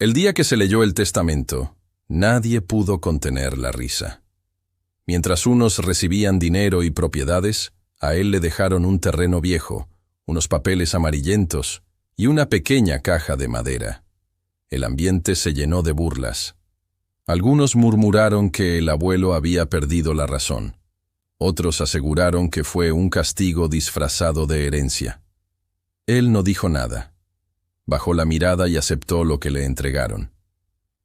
El día que se leyó el testamento, nadie pudo contener la risa. Mientras unos recibían dinero y propiedades, a él le dejaron un terreno viejo, unos papeles amarillentos y una pequeña caja de madera. El ambiente se llenó de burlas. Algunos murmuraron que el abuelo había perdido la razón. Otros aseguraron que fue un castigo disfrazado de herencia. Él no dijo nada. Bajó la mirada y aceptó lo que le entregaron.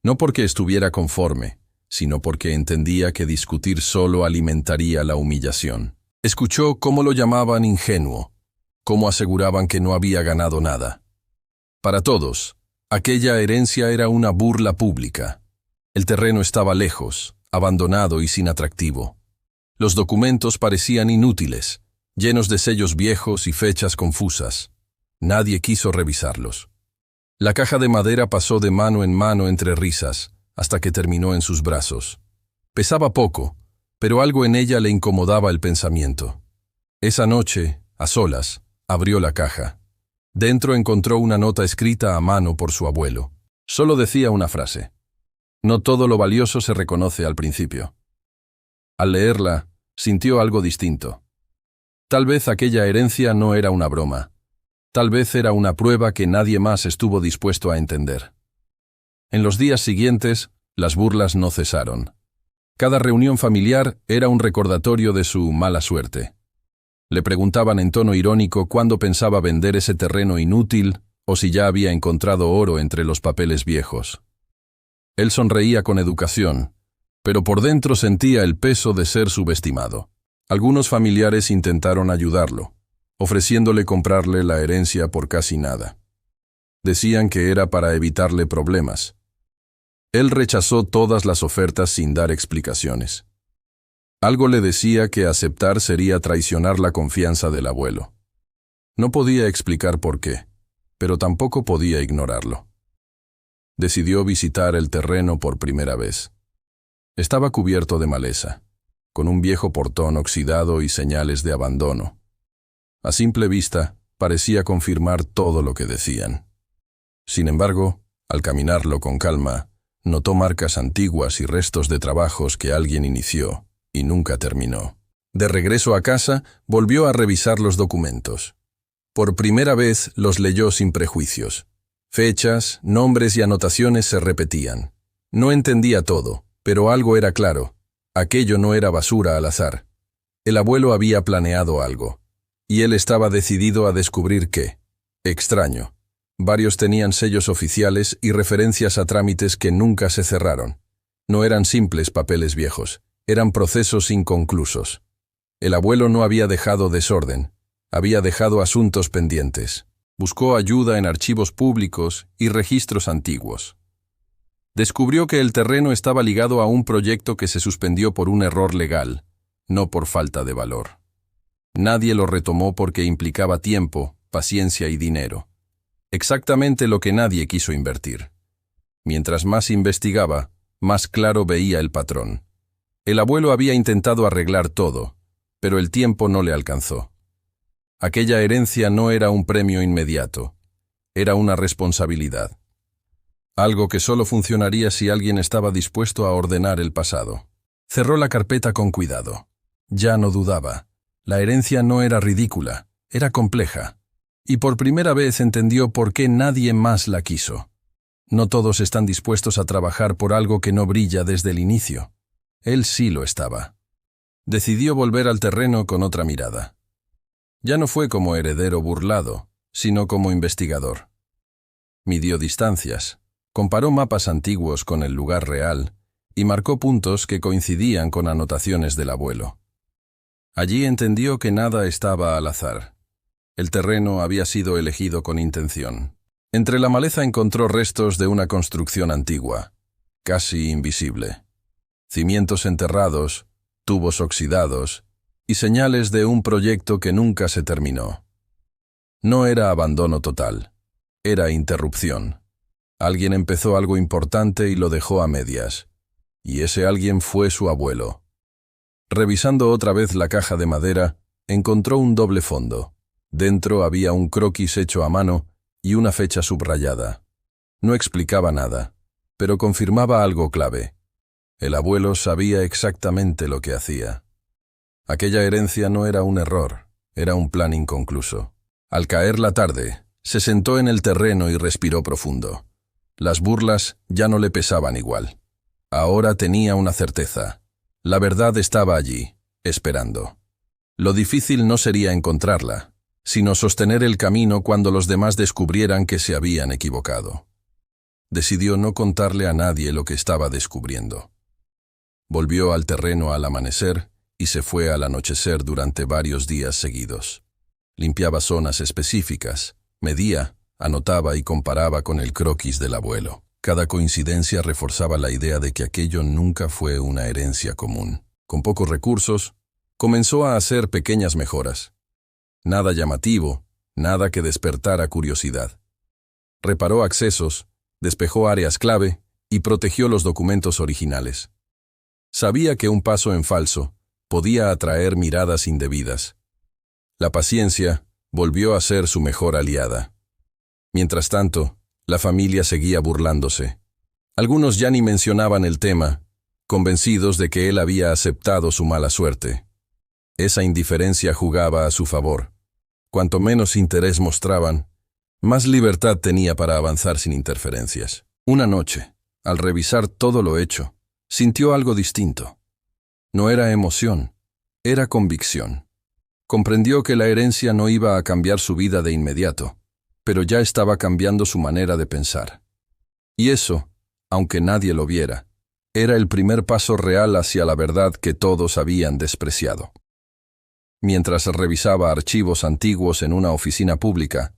No porque estuviera conforme, sino porque entendía que discutir solo alimentaría la humillación. Escuchó cómo lo llamaban ingenuo, cómo aseguraban que no había ganado nada. Para todos, aquella herencia era una burla pública. El terreno estaba lejos, abandonado y sin atractivo. Los documentos parecían inútiles, llenos de sellos viejos y fechas confusas. Nadie quiso revisarlos. La caja de madera pasó de mano en mano entre risas, hasta que terminó en sus brazos. Pesaba poco, pero algo en ella le incomodaba el pensamiento. Esa noche, a solas, abrió la caja. Dentro encontró una nota escrita a mano por su abuelo. Solo decía una frase: «No todo lo valioso se reconoce al principio». Al leerla, sintió algo distinto. Tal vez aquella herencia no era una broma. Tal vez era una prueba que nadie más estuvo dispuesto a entender. En los días siguientes, las burlas no cesaron. Cada reunión familiar era un recordatorio de su mala suerte. Le preguntaban en tono irónico cuándo pensaba vender ese terreno inútil o si ya había encontrado oro entre los papeles viejos. Él sonreía con educación, pero por dentro sentía el peso de ser subestimado. Algunos familiares intentaron ayudarlo, ofreciéndole comprarle la herencia por casi nada. Decían que era para evitarle problemas. Él rechazó todas las ofertas sin dar explicaciones. Algo le decía que aceptar sería traicionar la confianza del abuelo. No podía explicar por qué, pero tampoco podía ignorarlo. Decidió visitar el terreno por primera vez. Estaba cubierto de maleza, con un viejo portón oxidado y señales de abandono. A simple vista, parecía confirmar todo lo que decían. Sin embargo, al caminarlo con calma, notó marcas antiguas y restos de trabajos que alguien inició y nunca terminó. De regreso a casa, volvió a revisar los documentos. Por primera vez los leyó sin prejuicios. Fechas, nombres y anotaciones se repetían. No entendía todo, pero algo era claro. Aquello no era basura al azar. El abuelo había planeado algo, y él estaba decidido a descubrir qué. Extraño. Varios tenían sellos oficiales y referencias a trámites que nunca se cerraron. No eran simples papeles viejos, eran procesos inconclusos. El abuelo no había dejado desorden, había dejado asuntos pendientes. Buscó ayuda en archivos públicos y registros antiguos. Descubrió que el terreno estaba ligado a un proyecto que se suspendió por un error legal, no por falta de valor. Nadie lo retomó porque implicaba tiempo, paciencia y dinero. Exactamente lo que nadie quiso invertir. Mientras más investigaba, más claro veía el patrón. El abuelo había intentado arreglar todo, pero el tiempo no le alcanzó. Aquella herencia no era un premio inmediato, era una responsabilidad. Algo que solo funcionaría si alguien estaba dispuesto a ordenar el pasado. Cerró la carpeta con cuidado. Ya no dudaba. La herencia no era ridícula, era compleja. Y por primera vez entendió por qué nadie más la quiso. No todos están dispuestos a trabajar por algo que no brilla desde el inicio. Él sí lo estaba. Decidió volver al terreno con otra mirada. Ya no fue como heredero burlado, sino como investigador. Midió distancias, comparó mapas antiguos con el lugar real y marcó puntos que coincidían con anotaciones del abuelo. Allí entendió que nada estaba al azar. El terreno había sido elegido con intención. Entre la maleza encontró restos de una construcción antigua, casi invisible. Cimientos enterrados, tubos oxidados y señales de un proyecto que nunca se terminó. No era abandono total, era interrupción. Alguien empezó algo importante y lo dejó a medias, y ese alguien fue su abuelo. Revisando otra vez la caja de madera, encontró un doble fondo. Dentro había un croquis hecho a mano y una fecha subrayada. No explicaba nada, pero confirmaba algo clave. El abuelo sabía exactamente lo que hacía. Aquella herencia no era un error, era un plan inconcluso. Al caer la tarde, se sentó en el terreno y respiró profundo. Las burlas ya no le pesaban igual. Ahora tenía una certeza. La verdad estaba allí, esperando. Lo difícil no sería encontrarla, sino sostener el camino cuando los demás descubrieran que se habían equivocado. Decidió no contarle a nadie lo que estaba descubriendo. Volvió al terreno al amanecer y se fue al anochecer durante varios días seguidos. Limpiaba zonas específicas, medía, anotaba y comparaba con el croquis del abuelo. Cada coincidencia reforzaba la idea de que aquello nunca fue una herencia común. Con pocos recursos, comenzó a hacer pequeñas mejoras. Nada llamativo, nada que despertara curiosidad. Reparó accesos, despejó áreas clave y protegió los documentos originales. Sabía que un paso en falso podía atraer miradas indebidas. La paciencia volvió a ser su mejor aliada. Mientras tanto, la familia seguía burlándose. Algunos ya ni mencionaban el tema, convencidos de que él había aceptado su mala suerte. Esa indiferencia jugaba a su favor. Cuanto menos interés mostraban, más libertad tenía para avanzar sin interferencias. Una noche, al revisar todo lo hecho, sintió algo distinto. No era emoción, era convicción. Comprendió que la herencia no iba a cambiar su vida de inmediato, pero ya estaba cambiando su manera de pensar. Y eso, aunque nadie lo viera, era el primer paso real hacia la verdad que todos habían despreciado. Mientras revisaba archivos antiguos en una oficina pública,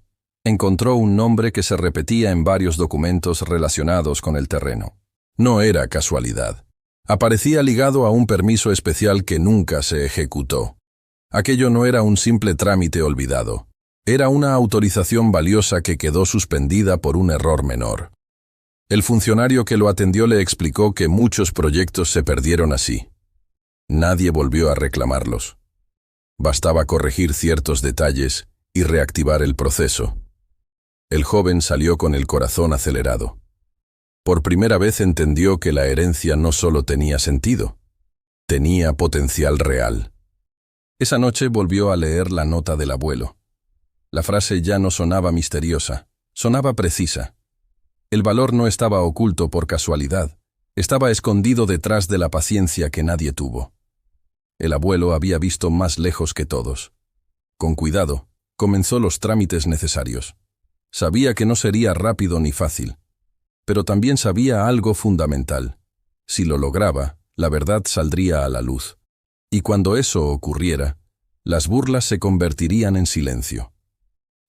encontró un nombre que se repetía en varios documentos relacionados con el terreno. No era casualidad. Aparecía ligado a un permiso especial que nunca se ejecutó. Aquello no era un simple trámite olvidado. Era una autorización valiosa que quedó suspendida por un error menor. El funcionario que lo atendió le explicó que muchos proyectos se perdieron así. Nadie volvió a reclamarlos. Bastaba corregir ciertos detalles y reactivar el proceso. El joven salió con el corazón acelerado. Por primera vez entendió que la herencia no solo tenía sentido, tenía potencial real. Esa noche volvió a leer la nota del abuelo. La frase ya no sonaba misteriosa, sonaba precisa. El valor no estaba oculto por casualidad, estaba escondido detrás de la paciencia que nadie tuvo. El abuelo había visto más lejos que todos. Con cuidado, comenzó los trámites necesarios. Sabía que no sería rápido ni fácil, pero también sabía algo fundamental. Si lo lograba, la verdad saldría a la luz. Y cuando eso ocurriera, las burlas se convertirían en silencio.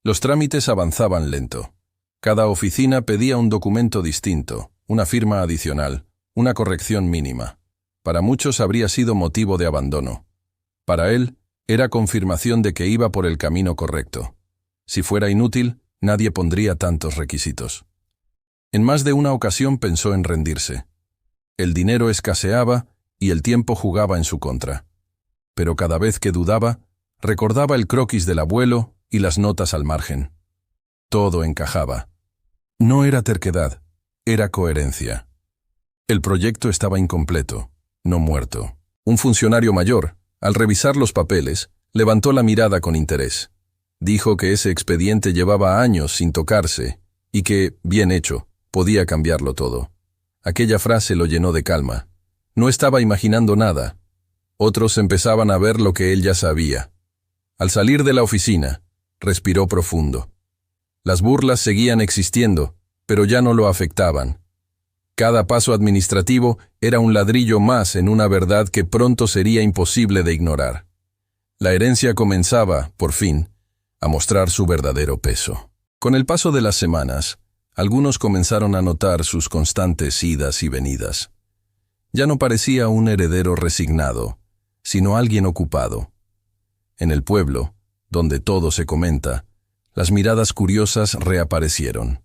Los trámites avanzaban lento. Cada oficina pedía un documento distinto, una firma adicional, una corrección mínima. Para muchos habría sido motivo de abandono. Para él, era confirmación de que iba por el camino correcto. Si fuera inútil, nadie pondría tantos requisitos. En más de una ocasión pensó en rendirse. El dinero escaseaba y el tiempo jugaba en su contra. Pero cada vez que dudaba, recordaba el croquis del abuelo y las notas al margen. Todo encajaba. No era terquedad, era coherencia. El proyecto estaba incompleto, no muerto. Un funcionario mayor, al revisar los papeles, levantó la mirada con interés. Dijo que ese expediente llevaba años sin tocarse y que, bien hecho, podía cambiarlo todo. Aquella frase lo llenó de calma. No estaba imaginando nada. Otros empezaban a ver lo que él ya sabía. Al salir de la oficina, respiró profundo. Las burlas seguían existiendo, pero ya no lo afectaban. Cada paso administrativo era un ladrillo más en una verdad que pronto sería imposible de ignorar. La herencia comenzaba, por fin, a mostrar su verdadero peso. Con el paso de las semanas, algunos comenzaron a notar sus constantes idas y venidas. Ya no parecía un heredero resignado, sino alguien ocupado. En el pueblo, donde todo se comenta, las miradas curiosas reaparecieron.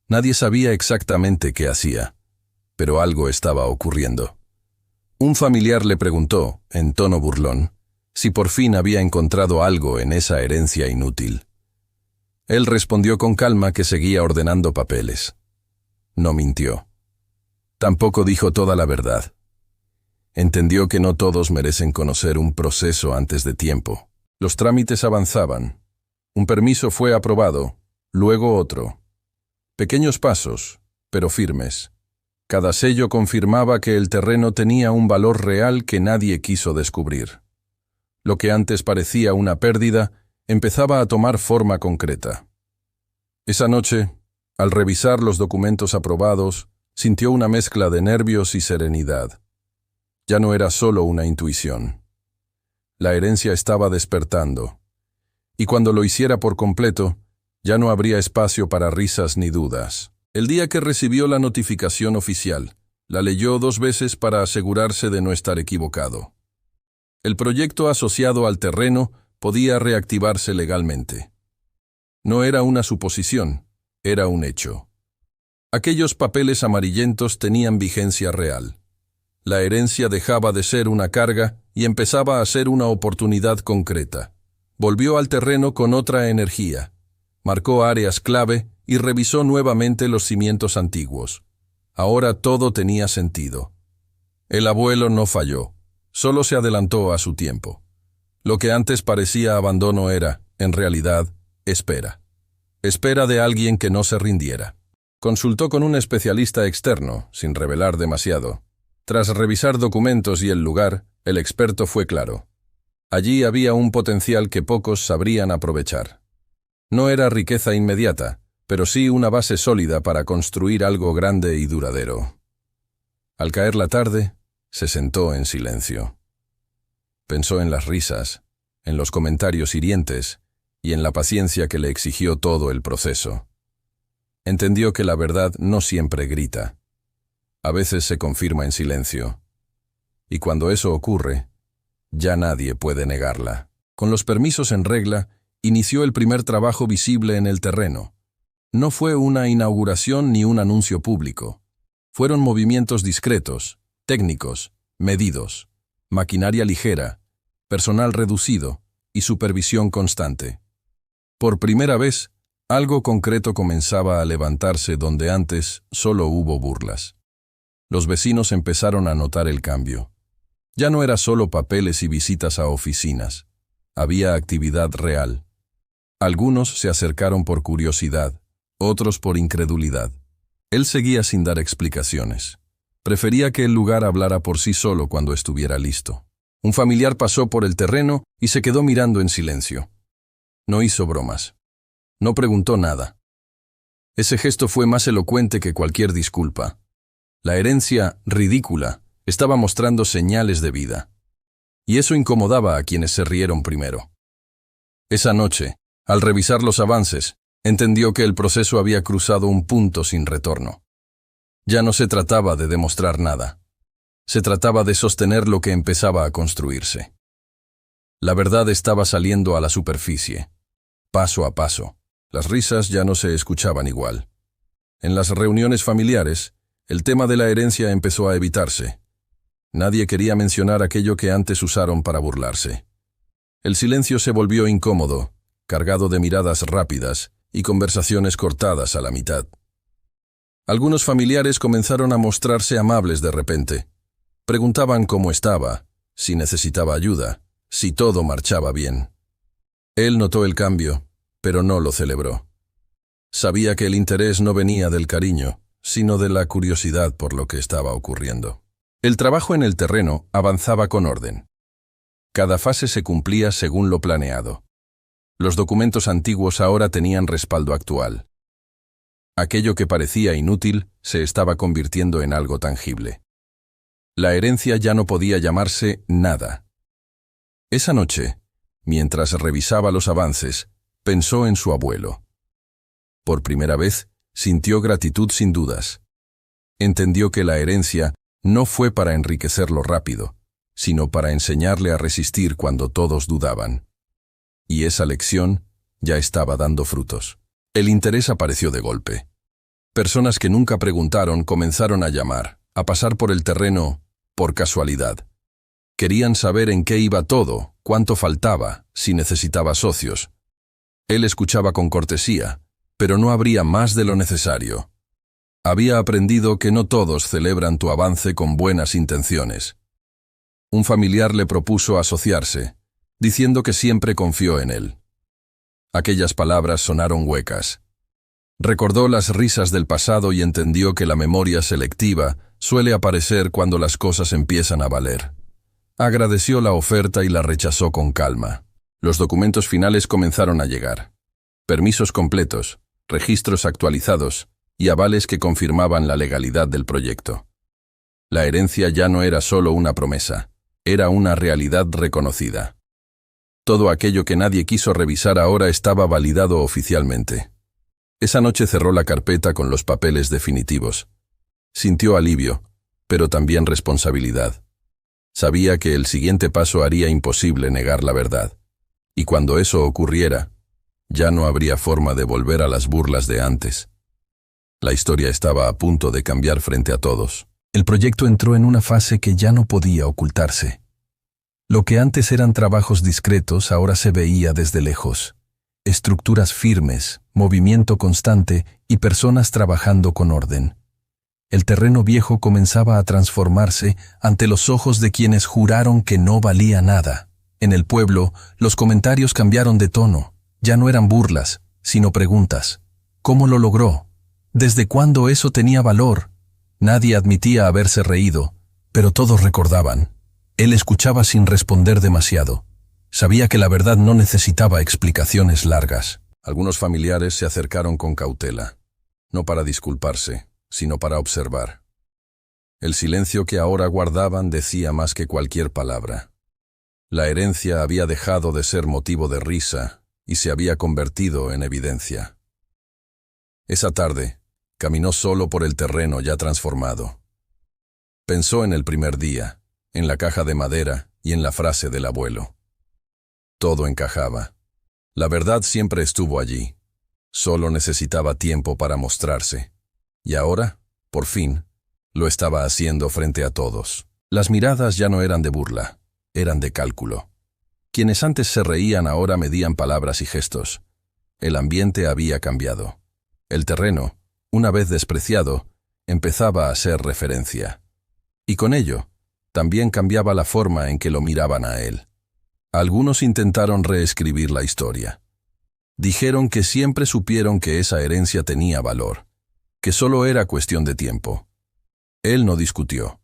Nadie sabía exactamente qué hacía, pero algo estaba ocurriendo. Un familiar le preguntó, en tono burlón, si por fin había encontrado algo en esa herencia inútil. Él respondió con calma que seguía ordenando papeles. no mintió. Tampoco dijo toda la verdad. Entendió que no todos merecen conocer un proceso antes de tiempo. Los trámites avanzaban. Un permiso fue aprobado, luego otro. Pequeños pasos, pero firmes. Cada sello confirmaba que el terreno tenía un valor real que nadie quiso descubrir. Lo que antes parecía una pérdida empezaba a tomar forma concreta. Esa noche, al revisar los documentos aprobados, sintió una mezcla de nervios y serenidad. Ya no era solo una intuición. La herencia estaba despertando. Y cuando lo hiciera por completo, ya no habría espacio para risas ni dudas. El día que recibió la notificación oficial, la leyó 2 veces para asegurarse de no estar equivocado. El proyecto asociado al terreno podía reactivarse legalmente. No era una suposición, era un hecho. Aquellos papeles amarillentos tenían vigencia real. La herencia dejaba de ser una carga y empezaba a ser una oportunidad concreta. Volvió al terreno con otra energía. Marcó áreas clave y revisó nuevamente los cimientos antiguos. Ahora todo tenía sentido. El abuelo no falló, solo se adelantó a su tiempo. Lo que antes parecía abandono era, en realidad, espera. Espera de alguien que no se rindiera. Consultó con un especialista externo, sin revelar demasiado. Tras revisar documentos y el lugar, el experto fue claro. Allí había un potencial que pocos sabrían aprovechar. No era riqueza inmediata, pero sí una base sólida para construir algo grande y duradero. Al caer la tarde, se sentó en silencio. Pensó en las risas, en los comentarios hirientes y en la paciencia que le exigió todo el proceso. Entendió que la verdad no siempre grita. A veces se confirma en silencio. Y cuando eso ocurre, ya nadie puede negarla. Con los permisos en regla, inició el primer trabajo visible en el terreno. No fue una inauguración ni un anuncio público. Fueron movimientos discretos, técnicos, medidos, maquinaria ligera, personal reducido y supervisión constante. Por primera vez, algo concreto comenzaba a levantarse donde antes solo hubo burlas. Los vecinos empezaron a notar el cambio. Ya no era solo papeles y visitas a oficinas. Había actividad real. Algunos se acercaron por curiosidad, otros por incredulidad. Él seguía sin dar explicaciones. Prefería que el lugar hablara por sí solo cuando estuviera listo. Un familiar pasó por el terreno y se quedó mirando en silencio. No hizo bromas. No preguntó nada. Ese gesto fue más elocuente que cualquier disculpa. La herencia, ridícula, estaba mostrando señales de vida. Y eso incomodaba a quienes se rieron primero. Esa noche, al revisar los avances, entendió que el proceso había cruzado un punto sin retorno. Ya no se trataba de demostrar nada. Se trataba de sostener lo que empezaba a construirse. La verdad estaba saliendo a la superficie. Paso a paso. Las risas ya no se escuchaban igual. En las reuniones familiares, el tema de la herencia empezó a evitarse. Nadie quería mencionar aquello que antes usaron para burlarse. El silencio se volvió incómodo, cargado de miradas rápidas y conversaciones cortadas a la mitad. Algunos familiares comenzaron a mostrarse amables de repente. Preguntaban cómo estaba, si necesitaba ayuda, si todo marchaba bien. Él notó el cambio, pero no lo celebró. Sabía que el interés no venía del cariño, sino de la curiosidad por lo que estaba ocurriendo. El trabajo en el terreno avanzaba con orden. Cada fase se cumplía según lo planeado. Los documentos antiguos ahora tenían respaldo actual. Aquello que parecía inútil se estaba convirtiendo en algo tangible. La herencia ya no podía llamarse nada. Esa noche, mientras revisaba los avances, pensó en su abuelo. Por primera vez, sintió gratitud sin dudas. Entendió que la herencia no fue para enriquecerlo rápido, sino para enseñarle a resistir cuando todos dudaban. Y esa lección ya estaba dando frutos. El interés apareció de golpe. Personas que nunca preguntaron comenzaron a llamar, a pasar por el terreno por casualidad. Querían saber en qué iba todo, cuánto faltaba, si necesitaba socios. Él escuchaba con cortesía, pero no abría más de lo necesario. Había aprendido que no todos celebran tu avance con buenas intenciones. Un familiar le propuso asociarse, diciendo que siempre confió en él. Aquellas palabras sonaron huecas. Recordó las risas del pasado y entendió que la memoria selectiva suele aparecer cuando las cosas empiezan a valer. Agradeció la oferta y la rechazó con calma. Los documentos finales comenzaron a llegar. Permisos completos, registros actualizados y avales que confirmaban la legalidad del proyecto. La herencia ya no era solo una promesa, era una realidad reconocida. Todo aquello que nadie quiso revisar ahora estaba validado oficialmente. Esa noche cerró la carpeta con los papeles definitivos. Sintió alivio, pero también responsabilidad. Sabía que el siguiente paso haría imposible negar la verdad. Y cuando eso ocurriera, ya no habría forma de volver a las burlas de antes. La historia estaba a punto de cambiar frente a todos. El proyecto entró en una fase que ya no podía ocultarse. Lo que antes eran trabajos discretos ahora se veía desde lejos. Estructuras firmes, movimiento constante y personas trabajando con orden. El terreno viejo comenzaba a transformarse ante los ojos de quienes juraron que no valía nada. En el pueblo, los comentarios cambiaron de tono. Ya no eran burlas, sino preguntas. ¿Cómo lo logró? ¿Desde cuándo eso tenía valor? Nadie admitía haberse reído, pero todos recordaban. Él escuchaba sin responder demasiado. Sabía que la verdad no necesitaba explicaciones largas. Algunos familiares se acercaron con cautela, no para disculparse, sino para observar. El silencio que ahora guardaban decía más que cualquier palabra. La herencia había dejado de ser motivo de risa y se había convertido en evidencia. Esa tarde, caminó solo por el terreno ya transformado. Pensó en el primer día, en la caja de madera y en la frase del abuelo. Todo encajaba. La verdad siempre estuvo allí. Solo necesitaba tiempo para mostrarse. Y ahora, por fin, lo estaba haciendo frente a todos. Las miradas ya no eran de burla, eran de cálculo. Quienes antes se reían ahora medían palabras y gestos. El ambiente había cambiado. El terreno, una vez despreciado, empezaba a ser referencia. Y con ello, también cambiaba la forma en que lo miraban a él. Algunos intentaron reescribir la historia. Dijeron que siempre supieron que esa herencia tenía valor, que solo era cuestión de tiempo. Él no discutió.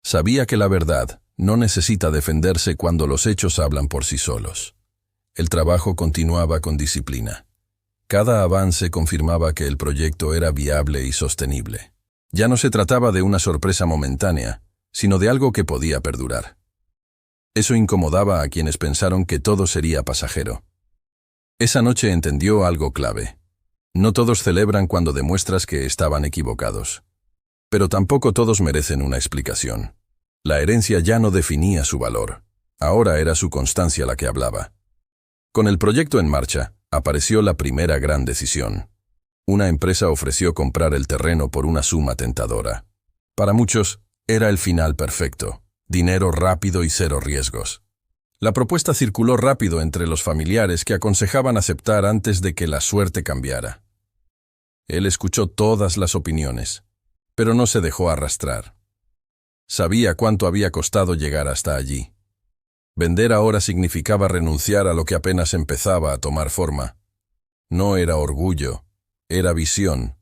Sabía que la verdad no necesita defenderse cuando los hechos hablan por sí solos. El trabajo continuaba con disciplina. Cada avance confirmaba que el proyecto era viable y sostenible. Ya no se trataba de una sorpresa momentánea, sino de algo que podía perdurar. Eso incomodaba a quienes pensaron que todo sería pasajero. Esa noche entendió algo clave. No todos celebran cuando demuestras que estaban equivocados. Pero tampoco todos merecen una explicación. La herencia ya no definía su valor. Ahora era su constancia la que hablaba. Con el proyecto en marcha, apareció la primera gran decisión. Una empresa ofreció comprar el terreno por una suma tentadora. Para muchos, era el final perfecto. Dinero rápido y cero riesgos. La propuesta circuló rápido entre los familiares que aconsejaban aceptar antes de que la suerte cambiara. Él escuchó todas las opiniones, pero no se dejó arrastrar. Sabía cuánto había costado llegar hasta allí. Vender ahora significaba renunciar a lo que apenas empezaba a tomar forma. No era orgullo, era visión.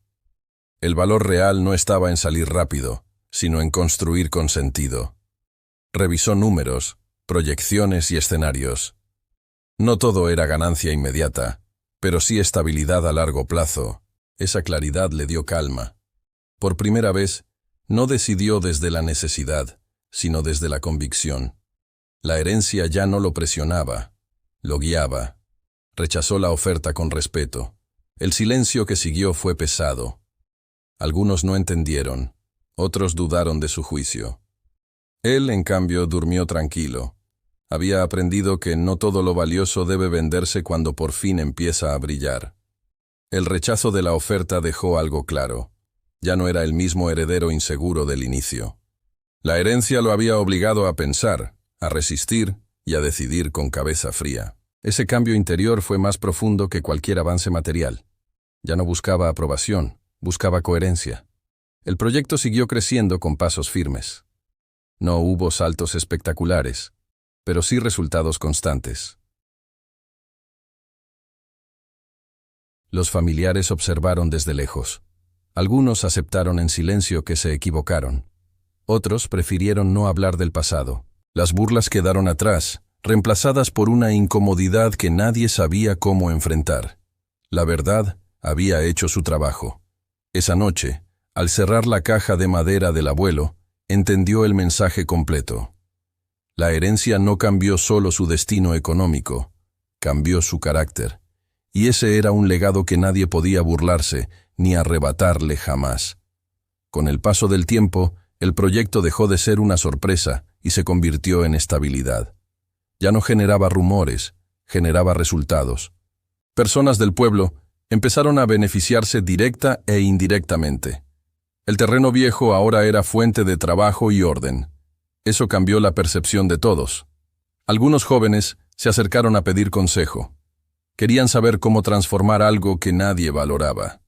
El valor real no estaba en salir rápido, sino en construir con sentido. Revisó números, proyecciones y escenarios. No todo era ganancia inmediata, pero sí estabilidad a largo plazo. Esa claridad le dio calma. Por primera vez, no decidió desde la necesidad, sino desde la convicción. La herencia ya no lo presionaba, lo guiaba. Rechazó la oferta con respeto. El silencio que siguió fue pesado. Algunos no entendieron, otros dudaron de su juicio. Él, en cambio, durmió tranquilo. Había aprendido que no todo lo valioso debe venderse cuando por fin empieza a brillar. El rechazo de la oferta dejó algo claro. Ya no era el mismo heredero inseguro del inicio. La herencia lo había obligado a pensar, a resistir y a decidir con cabeza fría. Ese cambio interior fue más profundo que cualquier avance material. Ya no buscaba aprobación, buscaba coherencia. El proyecto siguió creciendo con pasos firmes. No hubo saltos espectaculares, pero sí resultados constantes. Los familiares observaron desde lejos. Algunos aceptaron en silencio que se equivocaron. Otros prefirieron no hablar del pasado. Las burlas quedaron atrás, reemplazadas por una incomodidad que nadie sabía cómo enfrentar. La verdad había hecho su trabajo. Esa noche, al cerrar la caja de madera del abuelo, entendió el mensaje completo. La herencia no cambió solo su destino económico, cambió su carácter. Y ese era un legado que nadie podía burlarse ni arrebatarle jamás. Con el paso del tiempo, el proyecto dejó de ser una sorpresa y se convirtió en estabilidad. Ya no generaba rumores, generaba resultados. Personas del pueblo empezaron a beneficiarse directa e indirectamente. El terreno viejo ahora era fuente de trabajo y orden. Eso cambió la percepción de todos. Algunos jóvenes se acercaron a pedir consejo. Querían saber cómo transformar algo que nadie valoraba.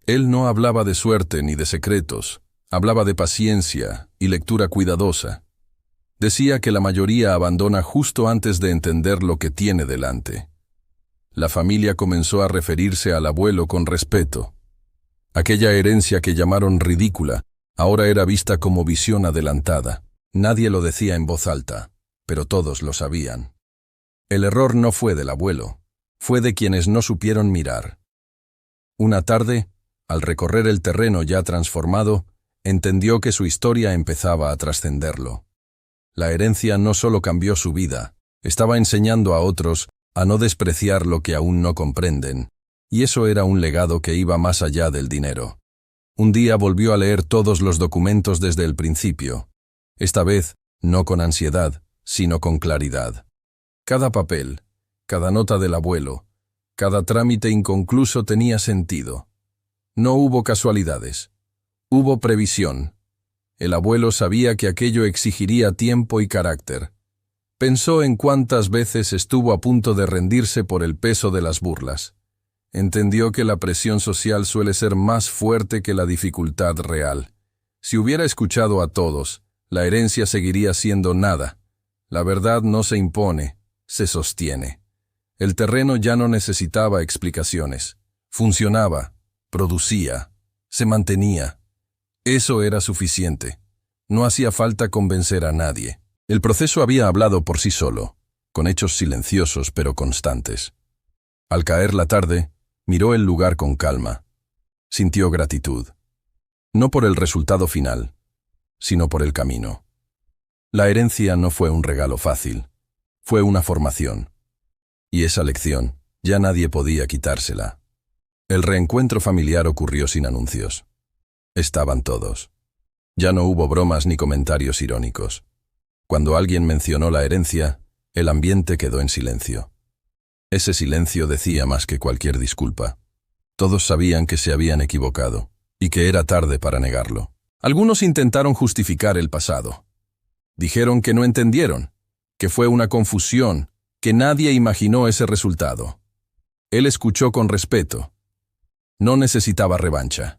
Él no hablaba de suerte ni de secretos, hablaba de paciencia y lectura cuidadosa. Decía que la mayoría abandona justo antes de entender lo que tiene delante. La familia comenzó a referirse al abuelo con respeto. Aquella herencia que llamaron ridícula, ahora era vista como visión adelantada. Nadie lo decía en voz alta, pero todos lo sabían. El error no fue del abuelo, fue de quienes no supieron mirar. Una tarde, al recorrer el terreno ya transformado, entendió que su historia empezaba a trascenderlo. La herencia no solo cambió su vida, estaba enseñando a otros a no despreciar lo que aún no comprenden, y eso era un legado que iba más allá del dinero. Un día volvió a leer todos los documentos desde el principio, esta vez no con ansiedad, sino con claridad. Cada papel, cada nota del abuelo, cada trámite inconcluso tenía sentido. No hubo casualidades, hubo previsión. El abuelo sabía que aquello exigiría tiempo y carácter. Pensó en cuántas veces estuvo a punto de rendirse por el peso de las burlas. Entendió que la presión social suele ser más fuerte que la dificultad real. Si hubiera escuchado a todos, la herencia seguiría siendo nada. La verdad no se impone, se sostiene. El terreno ya no necesitaba explicaciones. Funcionaba, producía, se mantenía. Eso era suficiente. No hacía falta convencer a nadie. El proceso había hablado por sí solo, con hechos silenciosos pero constantes. Al caer la tarde, miró el lugar con calma. Sintió gratitud. No por el resultado final, sino por el camino. La herencia no fue un regalo fácil, fue una formación. Y esa lección, ya nadie podía quitársela. El reencuentro familiar ocurrió sin anuncios. Estaban todos. Ya no hubo bromas ni comentarios irónicos. Cuando alguien mencionó la herencia, el ambiente quedó en silencio. Ese silencio decía más que cualquier disculpa. Todos sabían que se habían equivocado, y que era tarde para negarlo. Algunos intentaron justificar el pasado. Dijeron que no entendieron, que fue una confusión, que nadie imaginó ese resultado. Él escuchó con respeto. No necesitaba revancha.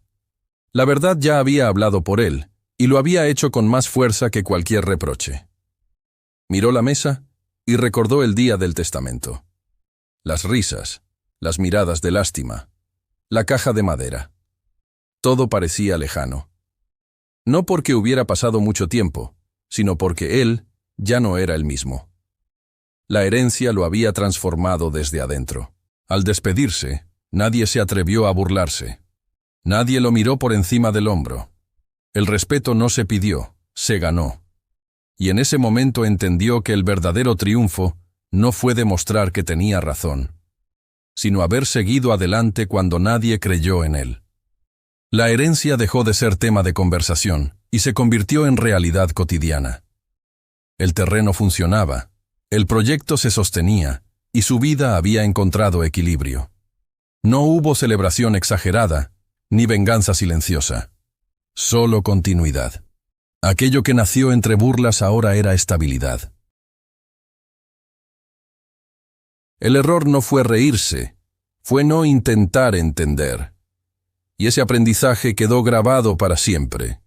La verdad ya había hablado por él, y lo había hecho con más fuerza que cualquier reproche. Miró la mesa y recordó el día del testamento. Las risas, las miradas de lástima, la caja de madera. Todo parecía lejano. No porque hubiera pasado mucho tiempo, sino porque él ya no era el mismo. La herencia lo había transformado desde adentro. Al despedirse, nadie se atrevió a burlarse. Nadie lo miró por encima del hombro. El respeto no se pidió, se ganó. Y en ese momento entendió que el verdadero triunfo no fue demostrar que tenía razón, sino haber seguido adelante cuando nadie creyó en él. La herencia dejó de ser tema de conversación y se convirtió en realidad cotidiana. El terreno funcionaba, el proyecto se sostenía y su vida había encontrado equilibrio. No hubo celebración exagerada ni venganza silenciosa, solo continuidad. Aquello que nació entre burlas ahora era estabilidad. El error no fue reírse, fue no intentar entender. y ese aprendizaje quedó grabado para siempre.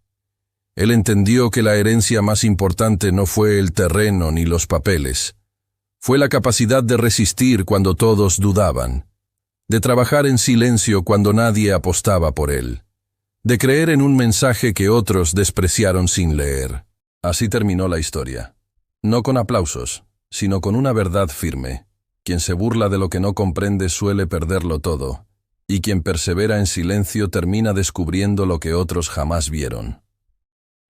Él entendió que la herencia más importante no fue el terreno ni los papeles. Fue la capacidad de resistir cuando todos dudaban, de trabajar en silencio cuando nadie apostaba por él, de creer en un mensaje que otros despreciaron sin leer. Así terminó la historia. No con aplausos, sino con una verdad firme. Quien se burla de lo que no comprende suele perderlo todo, y quien persevera en silencio termina descubriendo lo que otros jamás vieron.